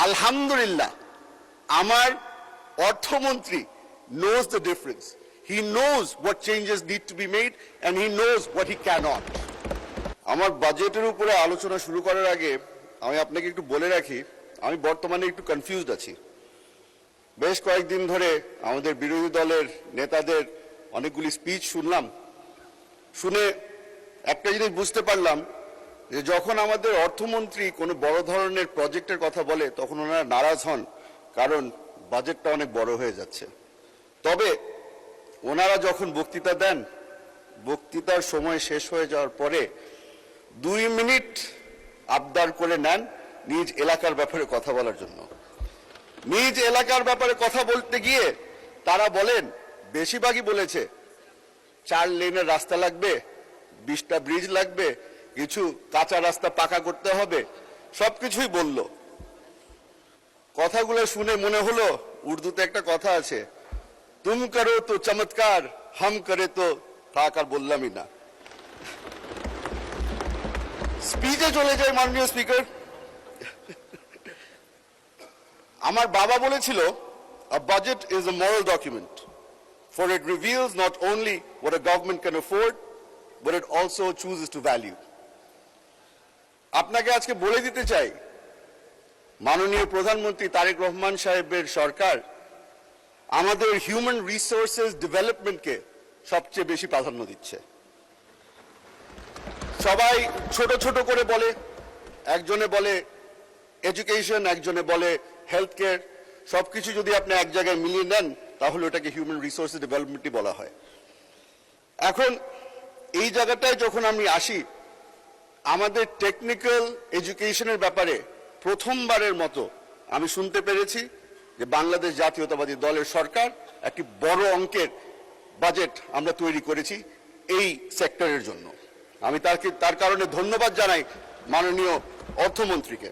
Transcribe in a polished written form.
আলহামদুলিল্লাহ আমার অর্থমন্ত্রী knows the difference. He knows what changes need to be made and he knows what he cannot. আমার বাজেটের উপরে আলোচনা শুরু করার আগে আমি আপনাকে একটু বলে রাখি, আমি বর্তমানে একটু কনফিউজড আছি। বেশ কয়েকদিন ধরে আমাদের বিরোধী দলের নেতাদের অনেকগুলি স্পিচ শুনলাম, শুনে একটা জিনিস বুঝতে পারলাম যে যখন আমাদের অর্থমন্ত্রী কোনো বড় ধরনের প্রজেক্টের কথা বলে তখন ওনারা নারাজ হন, কারণ বাজেটটা অনেক বড় হয়ে যাচ্ছে। তবে ওনারা যখন বক্তৃতা দেন, বক্তৃতার সময় শেষ হয়ে যাওয়ার পরে 2 মিনিট আবদার করে নেন নিজ এলাকার ব্যাপারে কথা বলার জন্য। নিজ এলাকার ব্যাপারে কথা বলতে গিয়ে তারা বলেন, বেশিরভাগই বলেছে 4 লেনের রাস্তা লাগবে, 20টা ব্রিজ লাগবে, কিছু কাঁচা রাস্তা পাকা করতে হবে, সবকিছুই বলল। কথাগুলো শুনে মনে হলো উর্দুতে একটা কথা আছে, তুম করো তো চমৎকার, হাম করে তো থাক, আর বললামই না। স্পিচে চলে যায় মাননীয় স্পিকার। আমার বাবা বলেছিল, a budget is a moral document for it reveals not only what a government can afford but it also chooses to value. আপনাকে আজকে বলে দিতে চাই, মাননীয় প্রধানমন্ত্রী তারেক রহমান সাহেবের সরকার আমাদের হিউম্যান রিসোর্সেস ডেভেলপমেন্টকে সবচেয়ে বেশি প্রাধান্য দিচ্ছে। সবাই ছোট ছোট করে বলে, একজনে বলে এডুকেশন, একজনে বলে হেলথ কেয়ার, সবকিছু যদি আপনি এক জায়গায় মিলিয়ে নেন তাহলে ওটাকে হিউম্যান রিসোর্সেস ডেভেলপমেন্টই বলা হয়। এখন এই জায়গাটায় যখন আমি আসি, আমাদের টেকনিক্যাল এডুকেশনের ব্যাপারে প্রথমবারের মতো আমি শুনতে পেরেছি যে বাংলাদেশ জাতীয়তাবাদী দলের সরকার একটি বড় অঙ্কের বাজেট আমরা তৈরি করেছি এই সেক্টরের জন্য। আমি তার কারণে ধন্যবাদ জানাই মাননীয় অর্থমন্ত্রীকে।